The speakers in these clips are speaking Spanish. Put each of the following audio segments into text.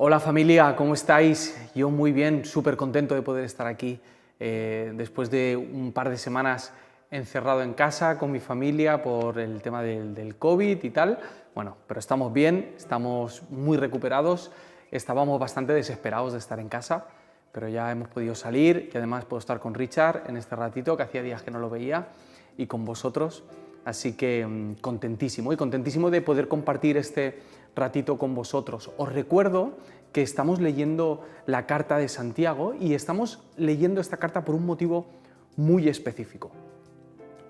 Hola familia, ¿cómo estáis? Yo muy bien, súper contento de poder estar aquí después de un par de semanas encerrado en casa con mi familia por el tema del COVID y tal. Bueno, pero estamos bien, estamos muy recuperados, estábamos bastante desesperados de estar en casa, pero ya hemos podido salir y además puedo estar con Richard en este ratito, que hacía días que no lo veía, y con vosotros. Así que contentísimo y contentísimo de poder compartir este ratito con vosotros. Os recuerdo que estamos leyendo la carta de Santiago y estamos leyendo esta carta por un motivo muy específico.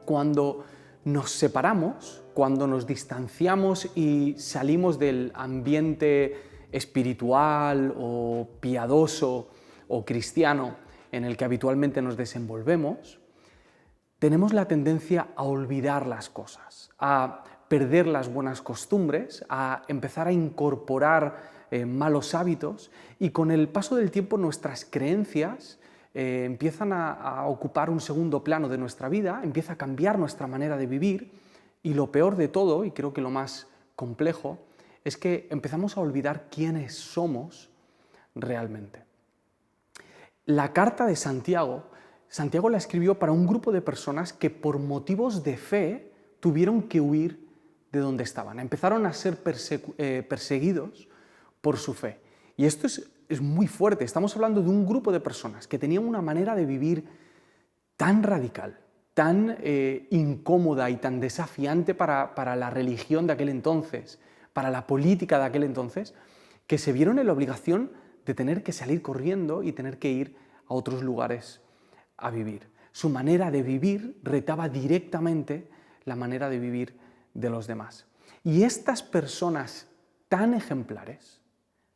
Cuando nos separamos, cuando nos distanciamos y salimos del ambiente espiritual o piadoso o cristiano en el que habitualmente nos desenvolvemos, tenemos la tendencia a olvidar las cosas, a perder las buenas costumbres, a empezar a incorporar malos hábitos, y con el paso del tiempo nuestras creencias empiezan a ocupar un segundo plano de nuestra vida, empieza a cambiar nuestra manera de vivir, y lo peor de todo, y creo que lo más complejo, es que empezamos a olvidar quiénes somos realmente. La carta de Santiago la escribió para un grupo de personas que por motivos de fe tuvieron que huir de donde estaban. Empezaron a ser perseguidos por su fe. Y esto es muy fuerte. Estamos hablando de un grupo de personas que tenían una manera de vivir tan radical, tan incómoda y tan desafiante para la religión de aquel entonces, para la política de aquel entonces, que se vieron en la obligación de tener que salir corriendo y tener que ir a otros lugares a vivir. Su manera de vivir retaba directamente la manera de vivir de los demás. Y estas personas tan ejemplares,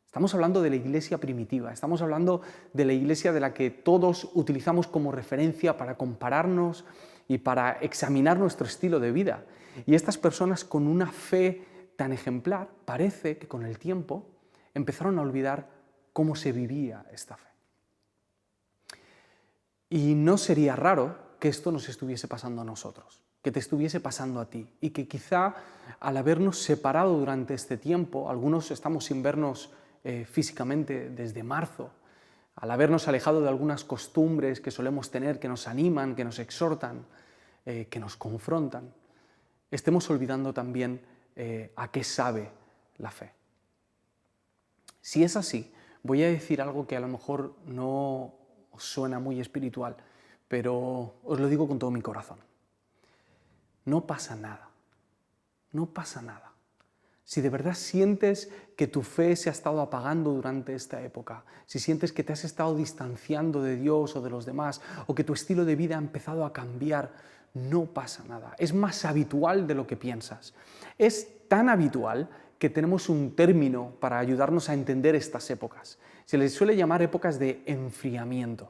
estamos hablando de la iglesia primitiva, estamos hablando de la iglesia de la que todos utilizamos como referencia para compararnos y para examinar nuestro estilo de vida. Y estas personas con una fe tan ejemplar, parece que con el tiempo empezaron a olvidar cómo se vivía esta fe. Y no sería raro que esto nos estuviese pasando a nosotros, que te estuviese pasando a ti, y que quizá al habernos separado durante este tiempo, algunos estamos sin vernos físicamente desde marzo, al habernos alejado de algunas costumbres que solemos tener, que nos animan, que nos exhortan, que nos confrontan, estemos olvidando también a qué sabe la fe. Si es así, voy a decir algo que a lo mejor no os suena muy espiritual, pero os lo digo con todo mi corazón. No pasa nada, no pasa nada. Si de verdad sientes que tu fe se ha estado apagando durante esta época, si sientes que te has estado distanciando de Dios o de los demás, o que tu estilo de vida ha empezado a cambiar, no pasa nada. Es más habitual de lo que piensas. Es tan habitual que tenemos un término para ayudarnos a entender estas épocas. Se les suele llamar épocas de enfriamiento.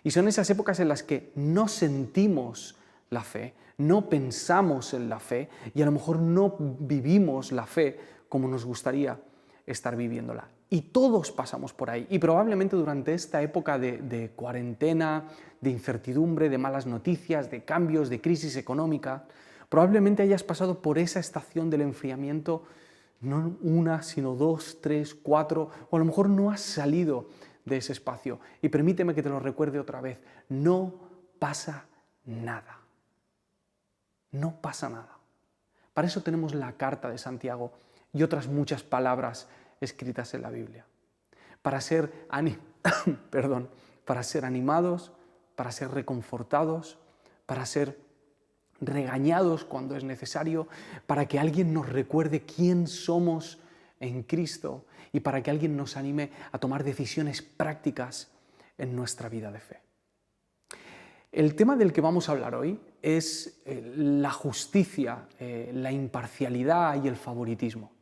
Y son esas épocas en las que no sentimos la fe, no pensamos en la fe y a lo mejor no vivimos la fe como nos gustaría estar viviéndola. Y todos pasamos por ahí. Y probablemente durante esta época de cuarentena, de incertidumbre, de malas noticias, de cambios, de crisis económica, probablemente hayas pasado por esa estación del enfriamiento, no una, sino 2, 3, 4, o a lo mejor no has salido de ese espacio. Y permíteme que te lo recuerde otra vez, no pasa nada. No pasa nada. Para eso tenemos la carta de Santiago y otras muchas palabras escritas en la Biblia. Para ser para ser animados, para ser reconfortados, para ser regañados cuando es necesario, para que alguien nos recuerde quién somos en Cristo y para que alguien nos anime a tomar decisiones prácticas en nuestra vida de fe. El tema del que vamos a hablar hoy es la justicia, la imparcialidad y el favoritismo.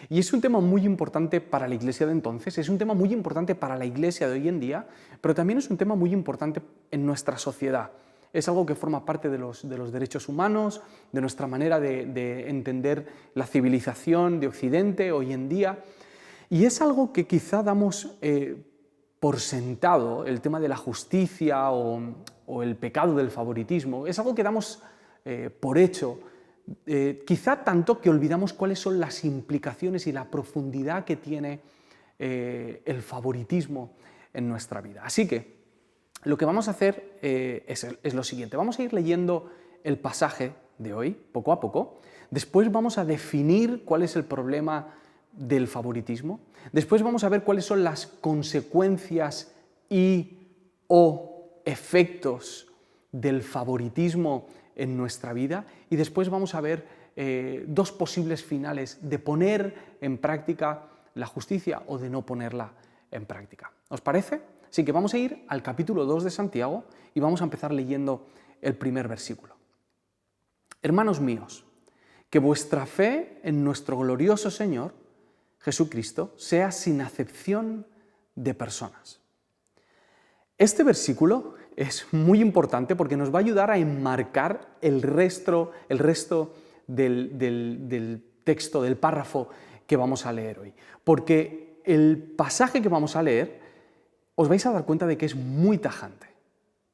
Y es un tema muy importante para la iglesia de entonces, es un tema muy importante para la iglesia de hoy en día, pero también es un tema muy importante en nuestra sociedad. Es algo que forma parte de los derechos humanos, de nuestra manera de entender la civilización de Occidente hoy en día. Y es algo que quizá damos por sentado, el tema de la justicia o el pecado del favoritismo. Es algo que damos por hecho, quizá tanto que olvidamos cuáles son las implicaciones y la profundidad que tiene el favoritismo en nuestra vida. Así que lo que vamos a hacer es lo siguiente. Vamos a ir leyendo el pasaje de hoy, poco a poco. Después vamos a definir cuál es el problema del favoritismo. Después vamos a ver cuáles son las consecuencias o efectos del favoritismo en nuestra vida. Y después vamos a ver dos posibles finales de poner en práctica la justicia o de no ponerla en práctica. ¿Os parece? Así que vamos a ir al capítulo 2 de Santiago y vamos a empezar leyendo el primer versículo. Hermanos míos, que vuestra fe en nuestro glorioso Señor Jesucristo sea sin acepción de personas. Este versículo es muy importante porque nos va a ayudar a enmarcar el resto del texto, del párrafo que vamos a leer hoy. Porque el pasaje que vamos a leer, os vais a dar cuenta de que es muy tajante,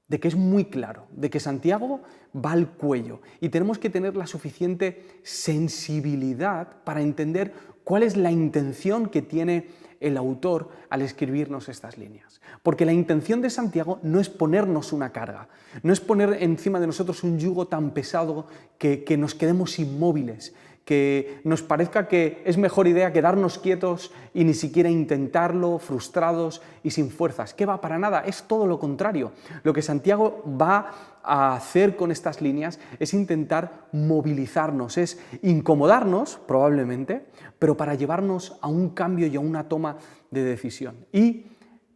de que es muy claro, de que Santiago va al cuello y tenemos que tener la suficiente sensibilidad para entender cuál es la intención que tiene el autor al escribirnos estas líneas. Porque la intención de Santiago no es ponernos una carga, no es poner encima de nosotros un yugo tan pesado que nos quedemos inmóviles, que nos parezca que es mejor idea quedarnos quietos y ni siquiera intentarlo, frustrados y sin fuerzas. ¿Qué va? Para nada, es todo lo contrario. Lo que Santiago va a hacer con estas líneas es intentar movilizarnos, es incomodarnos probablemente, pero para llevarnos a un cambio y a una toma de decisión. Y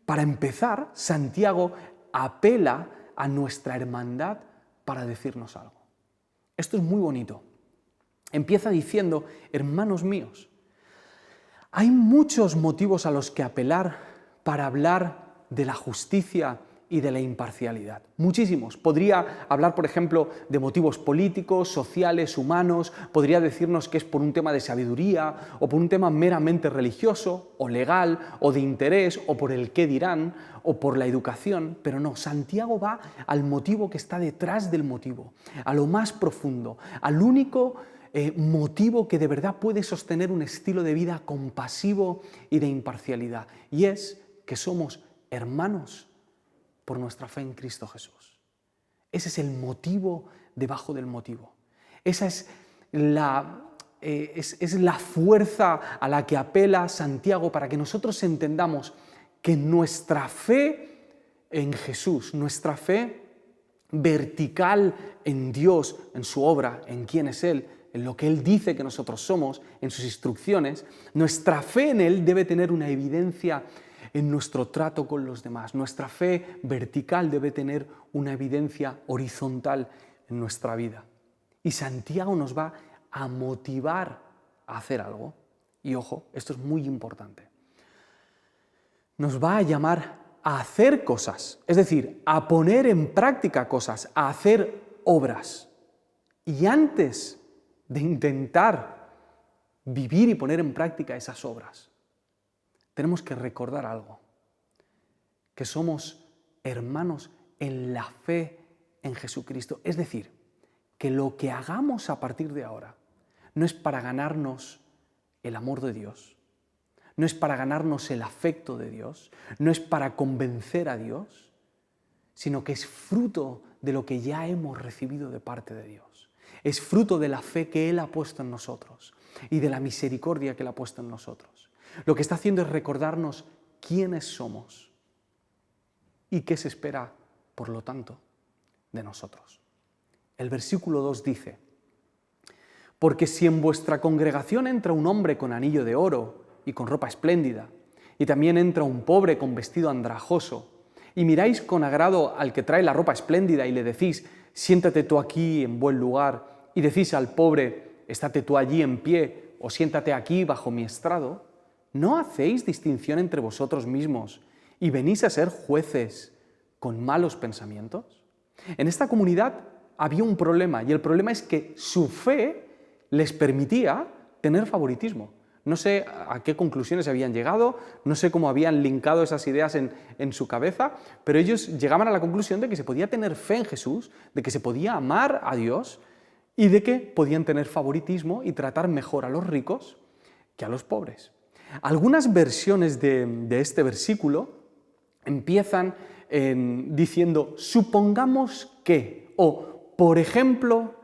para empezar, Santiago apela a nuestra hermandad para decirnos algo. Esto es muy bonito. Empieza diciendo, hermanos míos, hay muchos motivos a los que apelar para hablar de la justicia y de la imparcialidad. Muchísimos. Podría hablar, por ejemplo, de motivos políticos, sociales, humanos, podría decirnos que es por un tema de sabiduría o por un tema meramente religioso o legal o de interés o por el qué dirán o por la educación, pero no, Santiago va al motivo que está detrás del motivo, a lo más profundo, al único motivo que de verdad puede sostener un estilo de vida compasivo y de imparcialidad, y es que somos hermanos por nuestra fe en Cristo Jesús. Ese es el motivo debajo del motivo. Esa es la fuerza a la que apela Santiago para que nosotros entendamos que nuestra fe en Jesús, nuestra fe vertical en Dios, en su obra, en quién es Él, en lo que Él dice que nosotros somos, en sus instrucciones, nuestra fe en Él debe tener una evidencia en nuestro trato con los demás. Nuestra fe vertical debe tener una evidencia horizontal en nuestra vida. Y Santiago nos va a motivar a hacer algo. Y ojo, esto es muy importante. Nos va a llamar a hacer cosas, es decir, a poner en práctica cosas, a hacer obras. Y antes de intentar vivir y poner en práctica esas obras, tenemos que recordar algo, que somos hermanos en la fe en Jesucristo. Es decir, que lo que hagamos a partir de ahora no es para ganarnos el amor de Dios, no es para ganarnos el afecto de Dios, no es para convencer a Dios, sino que es fruto de lo que ya hemos recibido de parte de Dios. Es fruto de la fe que Él ha puesto en nosotros y de la misericordia que Él ha puesto en nosotros. Lo que está haciendo es recordarnos quiénes somos y qué se espera, por lo tanto, de nosotros. El versículo 2 dice, porque si en vuestra congregación entra un hombre con anillo de oro y con ropa espléndida, y también entra un pobre con vestido andrajoso, y miráis con agrado al que trae la ropa espléndida y le decís, siéntate tú aquí en buen lugar, y decís al pobre, estate tú allí en pie, o siéntate aquí bajo mi estrado, ¿no hacéis distinción entre vosotros mismos y venís a ser jueces con malos pensamientos? En esta comunidad había un problema, y el problema es que su fe les permitía tener favoritismo. No sé a qué conclusiones habían llegado, no sé cómo habían linkado esas ideas en su cabeza, pero ellos llegaban a la conclusión de que se podía tener fe en Jesús, de que se podía amar a Dios y de que podían tener favoritismo y tratar mejor a los ricos que a los pobres. Algunas versiones de este versículo empiezan diciendo, supongamos que, o por ejemplo,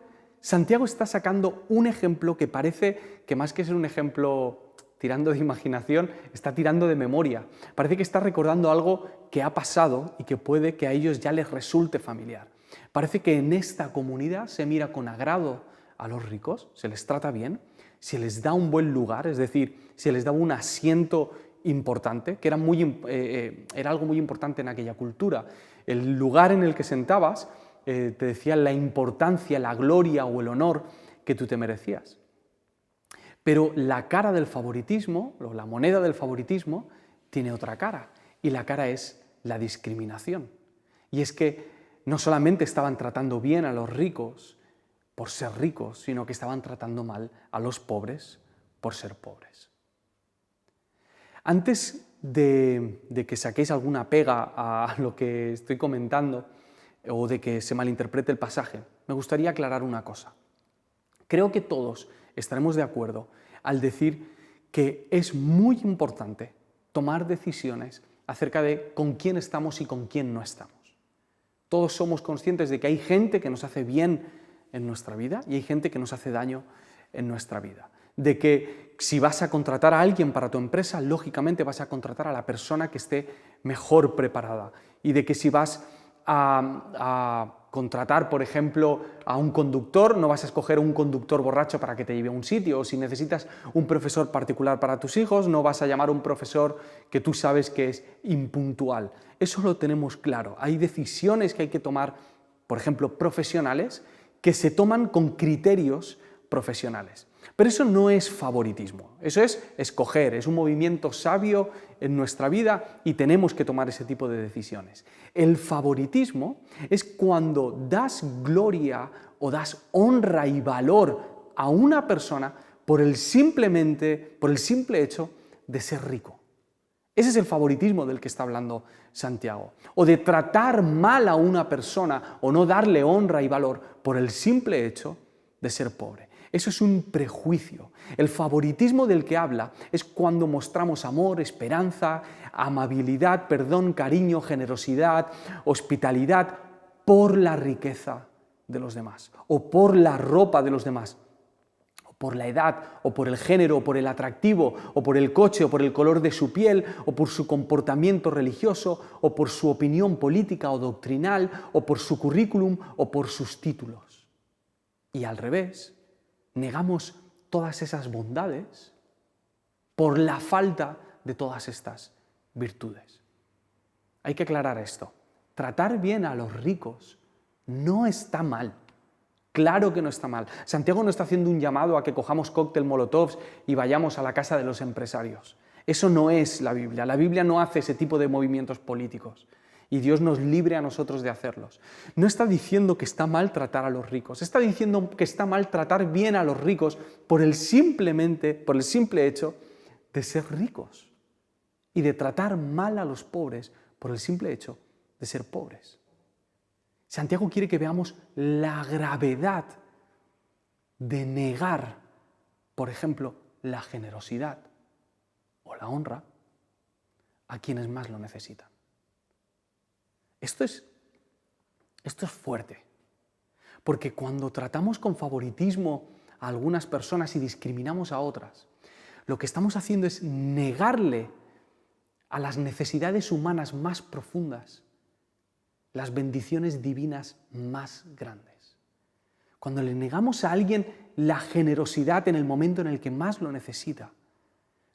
Santiago está sacando un ejemplo que parece que más que ser un ejemplo tirando de imaginación, está tirando de memoria. Parece que está recordando algo que ha pasado y que puede que a ellos ya les resulte familiar. Parece que en esta comunidad se mira con agrado a los ricos, se les trata bien, se les da un buen lugar, es decir, se les da un asiento importante, que era algo muy importante en aquella cultura. El lugar en el que sentabas te decía la importancia, la gloria o el honor que tú te merecías. Pero la cara del favoritismo, o la moneda del favoritismo, tiene otra cara, y la cara es la discriminación. Y es que no solamente estaban tratando bien a los ricos por ser ricos, sino que estaban tratando mal a los pobres por ser pobres. Antes de que saquéis alguna pega a lo que estoy comentando o de que se malinterprete el pasaje, me gustaría aclarar una cosa. Creo que todos estaremos de acuerdo al decir que es muy importante tomar decisiones acerca de con quién estamos y con quién no estamos. Todos somos conscientes de que hay gente que nos hace bien en nuestra vida y hay gente que nos hace daño en nuestra vida. De que si vas a contratar a alguien para tu empresa, lógicamente vas a contratar a la persona que esté mejor preparada. Y de que si vas a contratar, por ejemplo, a un conductor, no vas a escoger un conductor borracho para que te lleve a un sitio, o si necesitas un profesor particular para tus hijos, no vas a llamar a un profesor que tú sabes que es impuntual. Eso lo tenemos claro. Hay decisiones que hay que tomar, por ejemplo, profesionales, que se toman con criterios profesionales. Pero eso no es favoritismo, eso es escoger, es un movimiento sabio en nuestra vida y tenemos que tomar ese tipo de decisiones. El favoritismo es cuando das gloria o das honra y valor a una persona por el simple hecho de ser rico. Ese es el favoritismo del que está hablando Santiago. O de tratar mal a una persona o no darle honra y valor por el simple hecho de ser pobre. Eso es un prejuicio. El favoritismo del que habla es cuando mostramos amor, esperanza, amabilidad, perdón, cariño, generosidad, hospitalidad por la riqueza de los demás o por la ropa de los demás, o por la edad, o por el género, o por el atractivo, o por el coche, o por el color de su piel, o por su comportamiento religioso, o por su opinión política o doctrinal, o por su currículum, o por sus títulos. Y al revés, negamos todas esas bondades por la falta de todas estas virtudes. Hay que aclarar esto. Tratar bien a los ricos no está mal. Claro que no está mal. Santiago no está haciendo un llamado a que cojamos cóctel molotovs y vayamos a la casa de los empresarios. Eso no es la Biblia. La Biblia no hace ese tipo de movimientos políticos. Y Dios nos libre a nosotros de hacerlos. No está diciendo que está mal tratar a los ricos, está diciendo que está mal tratar bien a los ricos por el simple hecho de ser ricos y de tratar mal a los pobres por el simple hecho de ser pobres. Santiago quiere que veamos la gravedad de negar, por ejemplo, la generosidad o la honra a quienes más lo necesitan. Esto es fuerte, porque cuando tratamos con favoritismo a algunas personas y discriminamos a otras, lo que estamos haciendo es negarle a las necesidades humanas más profundas las bendiciones divinas más grandes. Cuando le negamos a alguien la generosidad en el momento en el que más lo necesita,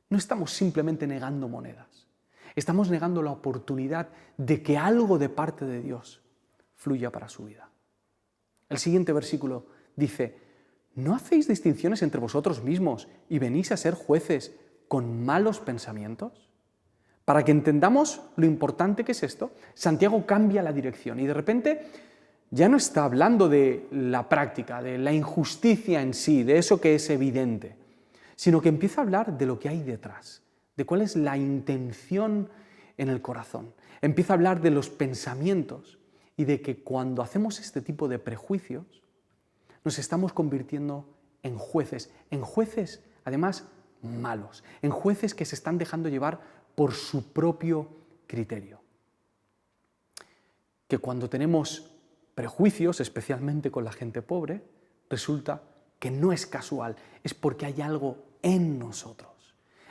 no estamos simplemente negando monedas. Estamos negando la oportunidad de que algo de parte de Dios fluya para su vida. El siguiente versículo dice, ¿no hacéis distinciones entre vosotros mismos y venís a ser jueces con malos pensamientos? Para que entendamos lo importante que es esto, Santiago cambia la dirección y de repente ya no está hablando de la práctica, de la injusticia en sí, de eso que es evidente, sino que empieza a hablar de lo que hay detrás, de cuál es la intención en el corazón. Empieza a hablar de los pensamientos y de que cuando hacemos este tipo de prejuicios, nos estamos convirtiendo en jueces además malos, en jueces que se están dejando llevar por su propio criterio. Que cuando tenemos prejuicios, especialmente con la gente pobre, resulta que no es casual, es porque hay algo en nosotros.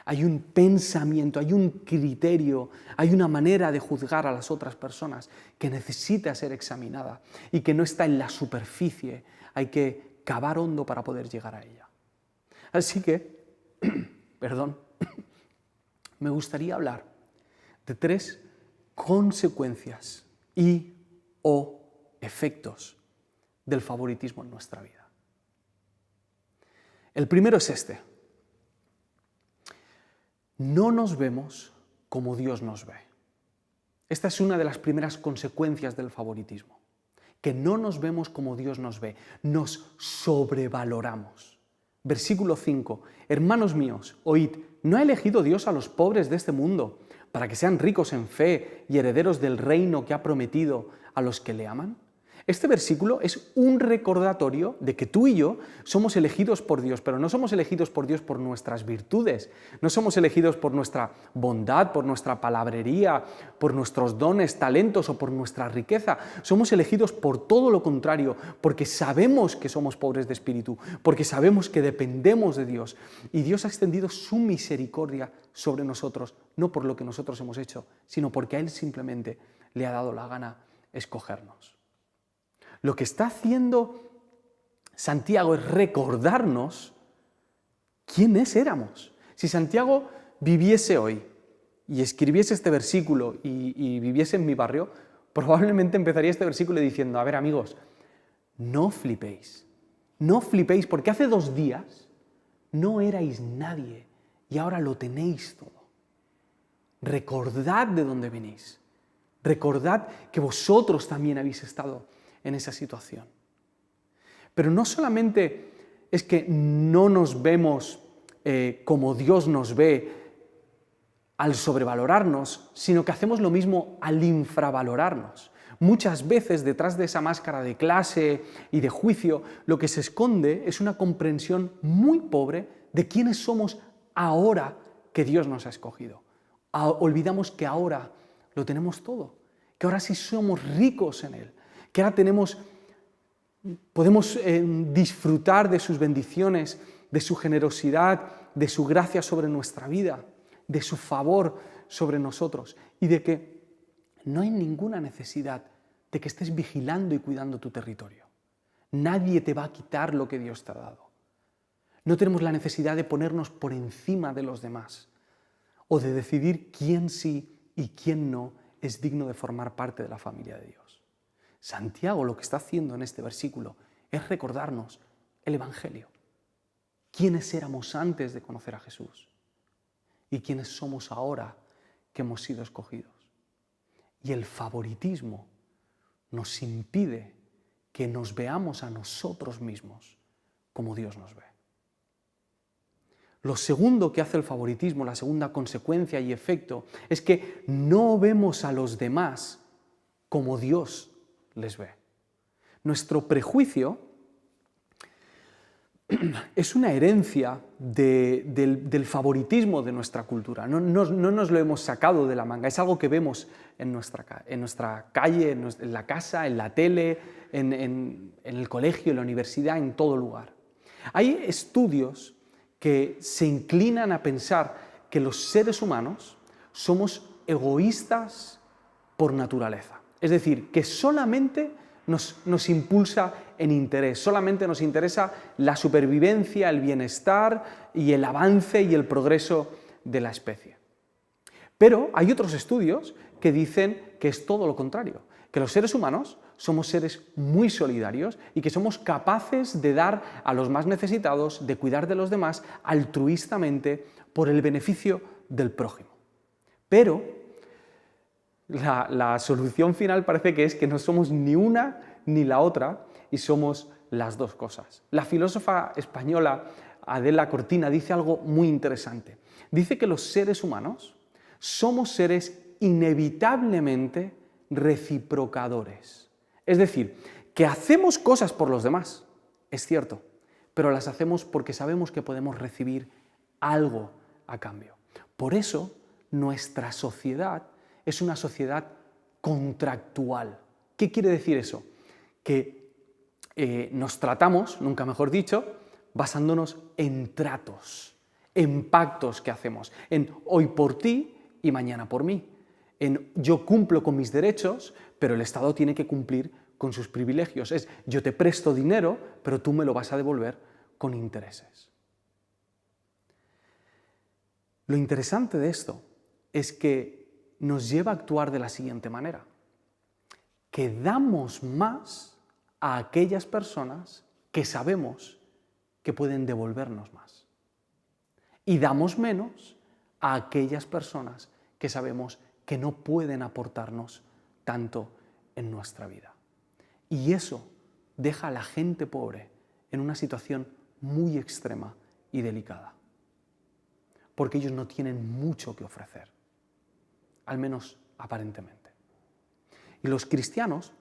Hay un pensamiento, hay un criterio, hay una manera de juzgar a las otras personas que necesita ser examinada y que no está en la superficie, hay que cavar hondo para poder llegar a ella. Así que, me gustaría hablar de 3 consecuencias o efectos del favoritismo en nuestra vida. El primero es este: no nos vemos como Dios nos ve. Esta es una de las primeras consecuencias del favoritismo, que no nos vemos como Dios nos ve, nos sobrevaloramos. Versículo 5: hermanos míos, oíd, ¿no ha elegido Dios a los pobres de este mundo para que sean ricos en fe y herederos del reino que ha prometido a los que le aman? Este versículo es un recordatorio de que tú y yo somos elegidos por Dios, pero no somos elegidos por Dios por nuestras virtudes, no somos elegidos por nuestra bondad, por nuestra palabrería, por nuestros dones, talentos o por nuestra riqueza. Somos elegidos por todo lo contrario, porque sabemos que somos pobres de espíritu, porque sabemos que dependemos de Dios. Y Dios ha extendido su misericordia sobre nosotros, no por lo que nosotros hemos hecho, sino porque a Él simplemente le ha dado la gana escogernos. Lo que está haciendo Santiago es recordarnos quiénes éramos. Si Santiago viviese hoy y escribiese este versículo y viviese en mi barrio, probablemente empezaría este versículo diciendo: a ver, amigos, no flipéis porque hace 2 días no erais nadie y ahora lo tenéis todo. Recordad de dónde venís. Recordad que vosotros también habéis estado en esa situación. Pero no solamente es que no nos vemos como Dios nos ve al sobrevalorarnos, sino que hacemos lo mismo al infravalorarnos. Muchas veces detrás de esa máscara de clase y de juicio, lo que se esconde es una comprensión muy pobre de quiénes somos ahora que Dios nos ha escogido. Olvidamos que ahora lo tenemos todo, que ahora sí somos ricos en Él, que ahora podemos disfrutar de sus bendiciones, de su generosidad, de su gracia sobre nuestra vida, de su favor sobre nosotros y de que no hay ninguna necesidad de que estés vigilando y cuidando tu territorio. Nadie te va a quitar lo que Dios te ha dado. No tenemos la necesidad de ponernos por encima de los demás o de decidir quién sí y quién no es digno de formar parte de la familia de Dios. Santiago lo que está haciendo en este versículo es recordarnos el Evangelio. ¿Quiénes éramos antes de conocer a Jesús? ¿Y quiénes somos ahora que hemos sido escogidos? Y el favoritismo nos impide que nos veamos a nosotros mismos como Dios nos ve. Lo segundo que hace el favoritismo, la segunda consecuencia y efecto, es que no vemos a los demás como Dios les ve. Nuestro prejuicio es una herencia del favoritismo de nuestra cultura. No nos lo hemos sacado de la manga, es algo que vemos en nuestra calle, en la casa, en la tele, en el colegio, en la universidad, en todo lugar. Hay estudios que se inclinan a pensar que los seres humanos somos egoístas por naturaleza. Es decir, que solamente nos impulsa en interés, solamente nos interesa la supervivencia, el bienestar y el avance y el progreso de la especie. Pero hay otros estudios que dicen que es todo lo contrario, que los seres humanos somos seres muy solidarios y que somos capaces de dar a los más necesitados, de cuidar de los demás altruistamente por el beneficio del prójimo. Pero la solución final parece que es que no somos ni una ni la otra y somos las dos cosas. La filósofa española Adela Cortina dice algo muy interesante. Dice que los seres humanos somos seres inevitablemente reciprocadores. Es decir, que hacemos cosas por los demás, es cierto, pero las hacemos porque sabemos que podemos recibir algo a cambio. Por eso nuestra sociedad es una sociedad contractual. ¿Qué quiere decir eso? Que nos tratamos, nunca mejor dicho, basándonos en tratos, en pactos que hacemos, en hoy por ti y mañana por mí, en yo cumplo con mis derechos, pero el Estado tiene que cumplir con sus privilegios. Es yo te presto dinero, pero tú me lo vas a devolver con intereses. Lo interesante de esto es que nos lleva a actuar de la siguiente manera, que damos más a aquellas personas que sabemos que pueden devolvernos más. Y damos menos a aquellas personas que sabemos que no pueden aportarnos tanto en nuestra vida. Y eso deja a la gente pobre en una situación muy extrema y delicada. Porque ellos no tienen mucho que ofrecer, al menos aparentemente. Y los cristianos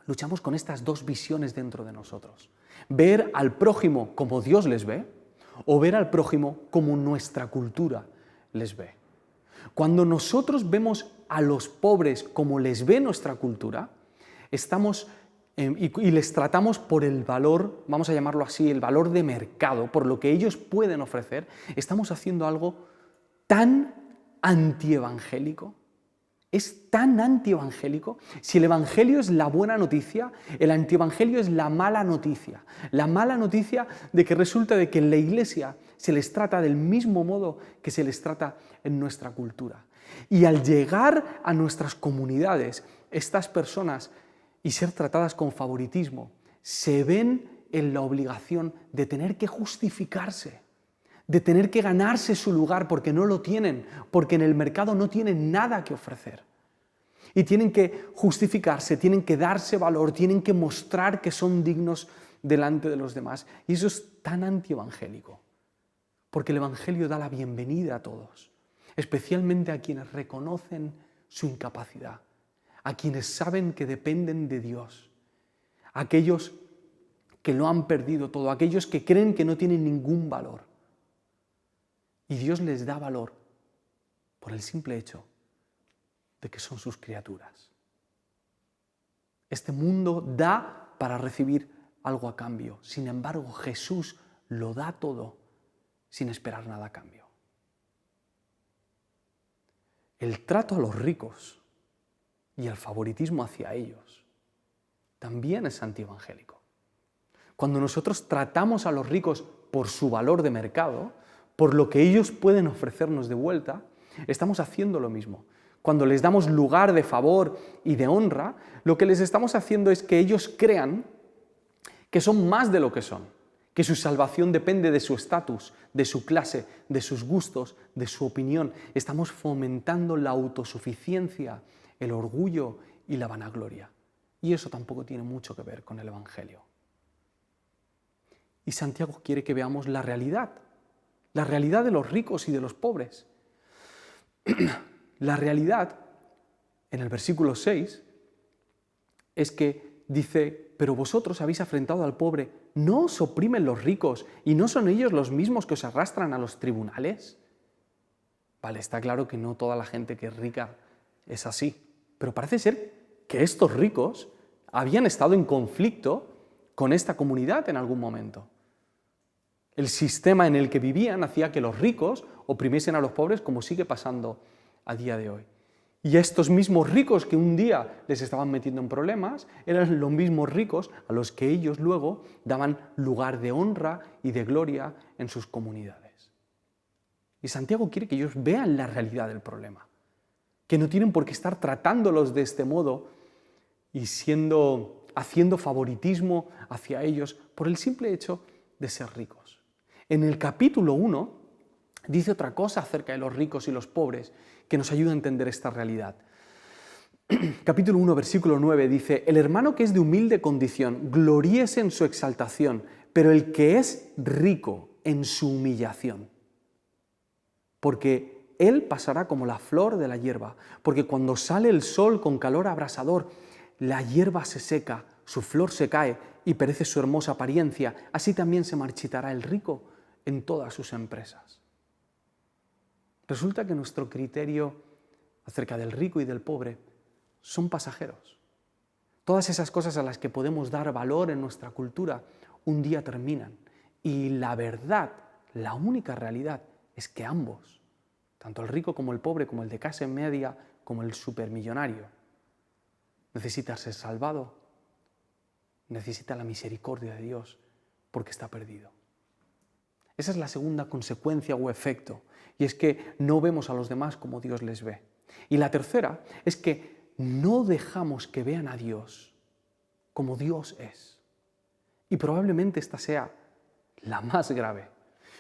luchamos con estas dos visiones dentro de nosotros. Ver al prójimo como Dios les ve o ver al prójimo como nuestra cultura les ve. Cuando nosotros vemos a los pobres como les ve nuestra cultura, y les tratamos por el valor, vamos a llamarlo así, el valor de mercado, por lo que ellos pueden ofrecer, estamos haciendo algo tan antievangélico. Es tan antievangélico. Si el evangelio es la buena noticia, el antievangelio es la mala noticia. La mala noticia de que resulta de que en la iglesia se les trata del mismo modo que se les trata en nuestra cultura. Y al llegar a nuestras comunidades, estas personas, y ser tratadas con favoritismo, se ven en la obligación de tener que justificarse, de tener que ganarse su lugar porque no lo tienen, porque en el mercado no tienen nada que ofrecer. Y tienen que justificarse, tienen que darse valor, tienen que mostrar que son dignos delante de los demás. Y eso es tan antievangélico, porque el evangelio da la bienvenida a todos, especialmente a quienes reconocen su incapacidad, a quienes saben que dependen de Dios, a aquellos que lo han perdido todo, a aquellos que creen que no tienen ningún valor. Y Dios les da valor por el simple hecho de que son sus criaturas. Este mundo da para recibir algo a cambio. Sin embargo, Jesús lo da todo sin esperar nada a cambio. El trato a los ricos y el favoritismo hacia ellos también es antievangélico. Cuando nosotros tratamos a los ricos por su valor de mercado, por lo que ellos pueden ofrecernos de vuelta, estamos haciendo lo mismo. Cuando les damos lugar de favor y de honra, lo que les estamos haciendo es que ellos crean que son más de lo que son, que su salvación depende de su estatus, de su clase, de sus gustos, de su opinión. Estamos fomentando la autosuficiencia, el orgullo y la vanagloria. Y eso tampoco tiene mucho que ver con el Evangelio. Y Santiago quiere que veamos la realidad de los ricos y de los pobres. La realidad, en el versículo 6, es que dice: pero vosotros habéis afrentado al pobre, ¿no os oprimen los ricos y no son ellos los mismos que os arrastran a los tribunales? Vale, está claro que no toda la gente que es rica es así, pero parece ser que estos ricos habían estado en conflicto con esta comunidad en algún momento. El sistema en el que vivían hacía que los ricos oprimiesen a los pobres, como sigue pasando a día de hoy. Y estos mismos ricos que un día les estaban metiendo en problemas, eran los mismos ricos a los que ellos luego daban lugar de honra y de gloria en sus comunidades. Y Santiago quiere que ellos vean la realidad del problema, que no tienen por qué estar tratándolos de este modo y haciendo favoritismo hacia ellos por el simple hecho de ser ricos. En el capítulo 1 dice otra cosa acerca de los ricos y los pobres que nos ayuda a entender esta realidad. Capítulo 1, versículo 9 dice: el hermano que es de humilde condición, gloríese en su exaltación, pero el que es rico en su humillación. Porque él pasará como la flor de la hierba, porque cuando sale el sol con calor abrasador, la hierba se seca, su flor se cae y perece su hermosa apariencia. Así también se marchitará el rico en todas sus empresas. Resulta que nuestro criterio acerca del rico y del pobre son pasajeros. Todas esas cosas a las que podemos dar valor en nuestra cultura un día terminan. Y la verdad, la única realidad, es que ambos, tanto el rico como el pobre, como el de clase media, como el supermillonario, necesita ser salvado, necesita la misericordia de Dios porque está perdido. Esa es la segunda consecuencia o efecto, y es que no vemos a los demás como Dios les ve. Y la tercera es que no dejamos que vean a Dios como Dios es. Y probablemente esta sea la más grave.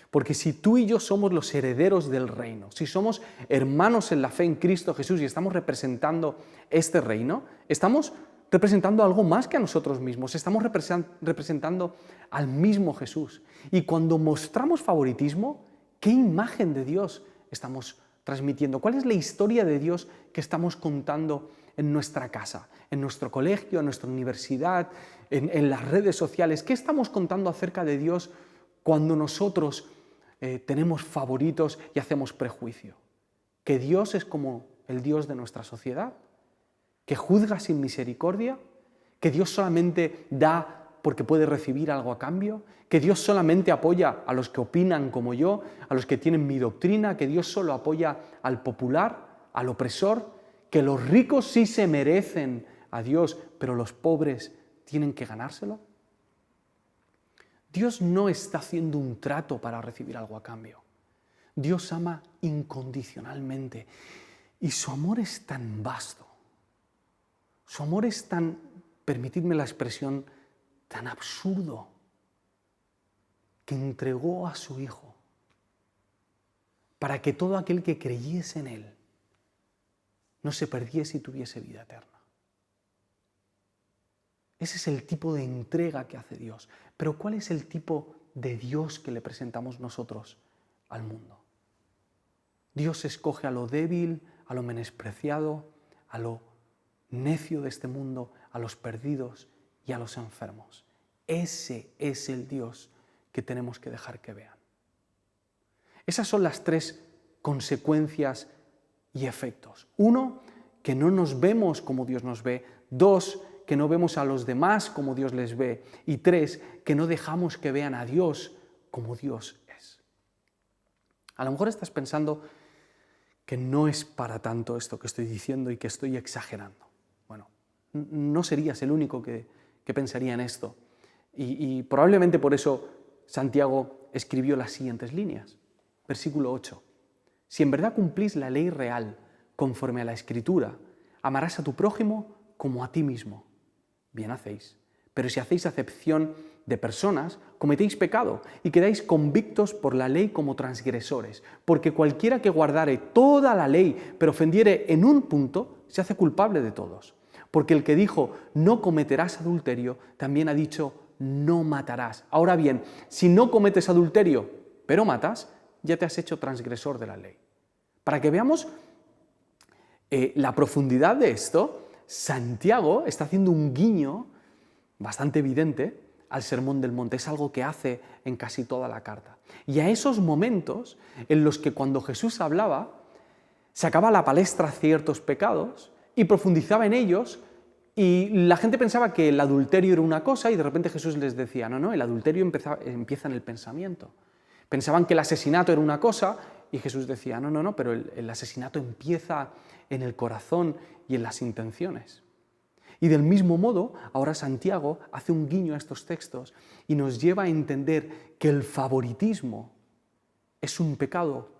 Porque si tú y yo somos los herederos del reino, si somos hermanos en la fe en Cristo Jesús y estamos representando este reino, estamos representando algo más que a nosotros mismos, estamos representando al mismo Jesús. Y cuando mostramos favoritismo, ¿qué imagen de Dios estamos transmitiendo? ¿Cuál es la historia de Dios que estamos contando en nuestra casa, en nuestro colegio, en nuestra universidad, en las redes sociales? ¿Qué estamos contando acerca de Dios cuando nosotros tenemos favoritos y hacemos prejuicio? ¿Que Dios es como el Dios de nuestra sociedad? ¿Que juzga sin misericordia? ¿Que Dios solamente da porque puede recibir algo a cambio? ¿Que Dios solamente apoya a los que opinan como yo, a los que tienen mi doctrina? ¿Que Dios solo apoya al popular, al opresor? ¿Que los ricos sí se merecen a Dios, pero los pobres tienen que ganárselo? Dios no está haciendo un trato para recibir algo a cambio. Dios ama incondicionalmente y su amor es tan vasto. Su amor es tan, permitidme la expresión, tan absurdo, que entregó a su Hijo para que todo aquel que creyese en Él no se perdiese y tuviese vida eterna. Ese es el tipo de entrega que hace Dios. Pero ¿cuál es el tipo de Dios que le presentamos nosotros al mundo? Dios escoge a lo débil, a lo menospreciado, a lo necio de este mundo, a los perdidos y a los enfermos. Ese es el Dios que tenemos que dejar que vean. Esas son las tres consecuencias y efectos. Uno, que no nos vemos como Dios nos ve. Dos, que no vemos a los demás como Dios les ve. Y tres, que no dejamos que vean a Dios como Dios es. A lo mejor estás pensando que no es para tanto esto que estoy diciendo y que estoy exagerando. Bueno, no serías el único que pensaría en esto. Y probablemente por eso Santiago escribió las siguientes líneas. Versículo 8. Si en verdad cumplís la ley real conforme a la Escritura, amarás a tu prójimo como a ti mismo. Bien hacéis. Pero si hacéis acepción de personas, cometéis pecado y quedáis convictos por la ley como transgresores. Porque cualquiera que guardare toda la ley, pero ofendiere en un punto, se hace culpable de todos. Porque el que dijo, no cometerás adulterio, también ha dicho, no matarás. Ahora bien, si no cometes adulterio, pero matas, ya te has hecho transgresor de la ley. Para que veamos la profundidad de esto, Santiago está haciendo un guiño bastante evidente al Sermón del Monte. Es algo que hace en casi toda la carta. Y a esos momentos en los que cuando Jesús hablaba, sacaba a la palestra ciertos pecados y profundizaba en ellos, y la gente pensaba que el adulterio era una cosa y de repente Jesús les decía, no, el adulterio empieza en el pensamiento. Pensaban que el asesinato era una cosa y Jesús decía, no, pero el asesinato empieza en el corazón y en las intenciones. Y del mismo modo, ahora Santiago hace un guiño a estos textos y nos lleva a entender que el favoritismo es un pecado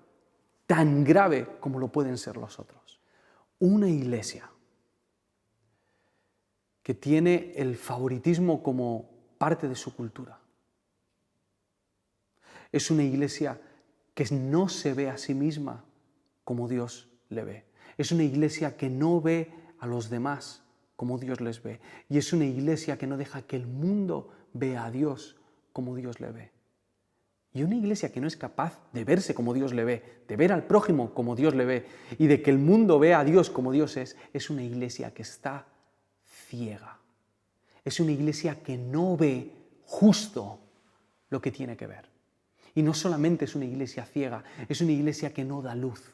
tan grave como lo pueden ser los otros. Una iglesia que tiene el favoritismo como parte de su cultura es una iglesia que no se ve a sí misma como Dios le ve. Es una iglesia que no ve a los demás como Dios les ve. Y es una iglesia que no deja que el mundo vea a Dios como Dios le ve. Y una iglesia que no es capaz de verse como Dios le ve, de ver al prójimo como Dios le ve y de que el mundo vea a Dios como Dios es una iglesia que está ciega. Es una iglesia que no ve justo lo que tiene que ver. Y no solamente es una iglesia ciega, es una iglesia que no da luz.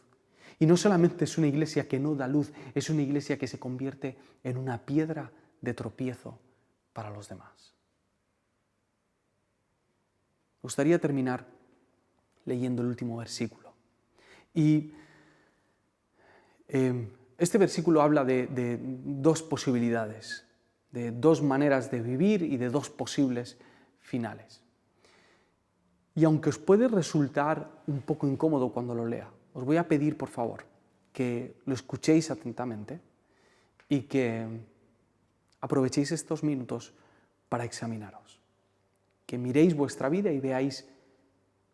Y no solamente es una iglesia que no da luz, es una iglesia que se convierte en una piedra de tropiezo para los demás. Me gustaría terminar leyendo el último versículo. Y este versículo habla de dos posibilidades, de dos maneras de vivir y de dos posibles finales. Y aunque os puede resultar un poco incómodo cuando lo lea, os voy a pedir, por favor, que lo escuchéis atentamente y que aprovechéis estos minutos para examinaros. Que miréis vuestra vida y veáis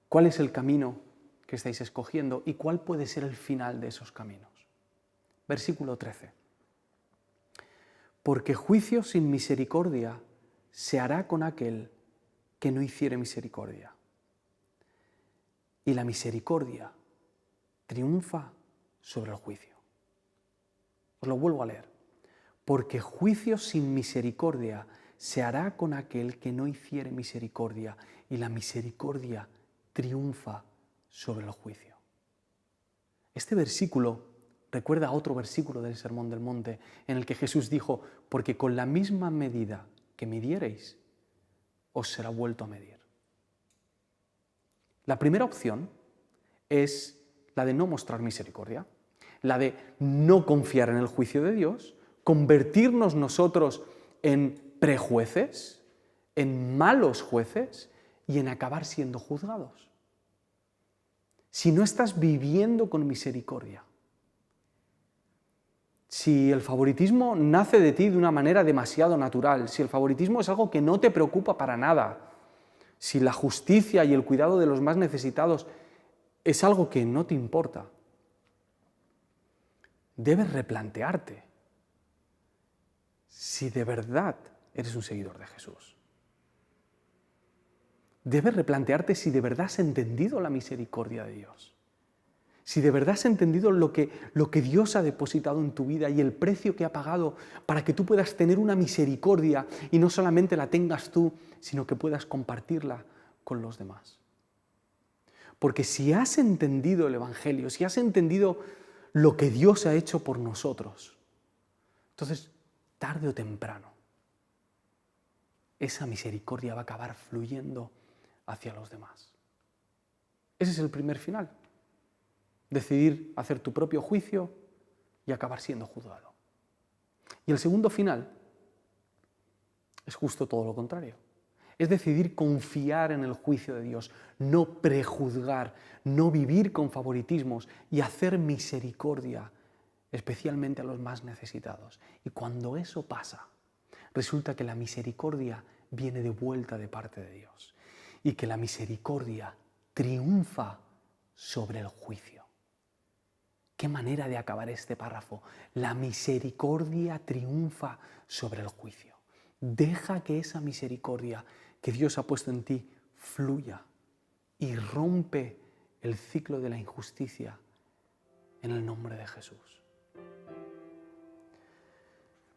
cuál es el camino que estáis escogiendo y cuál puede ser el final de esos caminos. Versículo 13. Porque juicio sin misericordia se hará con aquel que no hiciere misericordia. Y la misericordia triunfa sobre el juicio. Os lo vuelvo a leer. Porque juicio sin misericordia se hará con aquel que no hiciere misericordia, y la misericordia triunfa sobre el juicio. Este versículo recuerda a otro versículo del Sermón del Monte, en el que Jesús dijo: porque con la misma medida que midiereis, os será vuelto a medir. La primera opción es la de no mostrar misericordia, la de no confiar en el juicio de Dios, convertirnos nosotros en prejueces, en malos jueces y en acabar siendo juzgados. Si no estás viviendo con misericordia, si el favoritismo nace de ti de una manera demasiado natural, si el favoritismo es algo que no te preocupa para nada, si la justicia y el cuidado de los más necesitados es algo que no te importa, debes replantearte si de verdad eres un seguidor de Jesús. Debes replantearte si de verdad has entendido la misericordia de Dios. Si de verdad has entendido lo que Dios ha depositado en tu vida y el precio que ha pagado para que tú puedas tener una misericordia y no solamente la tengas tú, sino que puedas compartirla con los demás. Porque si has entendido el Evangelio, si has entendido lo que Dios ha hecho por nosotros, entonces, tarde o temprano, esa misericordia va a acabar fluyendo hacia los demás. Ese es el primer final. Decidir hacer tu propio juicio y acabar siendo juzgado. Y el segundo final es justo todo lo contrario. Es decidir confiar en el juicio de Dios, no prejuzgar, no vivir con favoritismos y hacer misericordia, especialmente a los más necesitados. Y cuando eso pasa, resulta que la misericordia viene de vuelta de parte de Dios y que la misericordia triunfa sobre el juicio. ¿Qué manera de acabar este párrafo? La misericordia triunfa sobre el juicio. Deja que esa misericordia que Dios ha puesto en ti fluya y rompe el ciclo de la injusticia en el nombre de Jesús.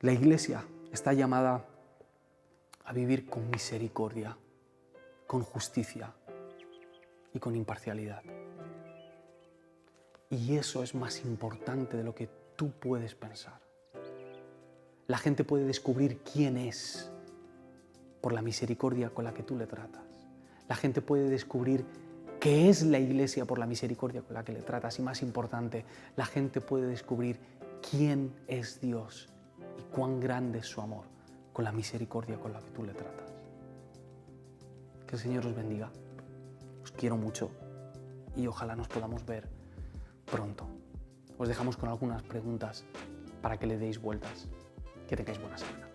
La Iglesia está llamada a vivir con misericordia, con justicia y con imparcialidad. Y eso es más importante de lo que tú puedes pensar. La gente puede descubrir quién es por la misericordia con la que tú le tratas. La gente puede descubrir qué es la Iglesia por la misericordia con la que le tratas. Y más importante, la gente puede descubrir quién es Dios y cuán grande es su amor con la misericordia con la que tú le tratas. Que el Señor os bendiga. Os quiero mucho y ojalá nos podamos ver pronto. Os dejamos con algunas preguntas para que le deis vueltas. Que tengáis buena semana.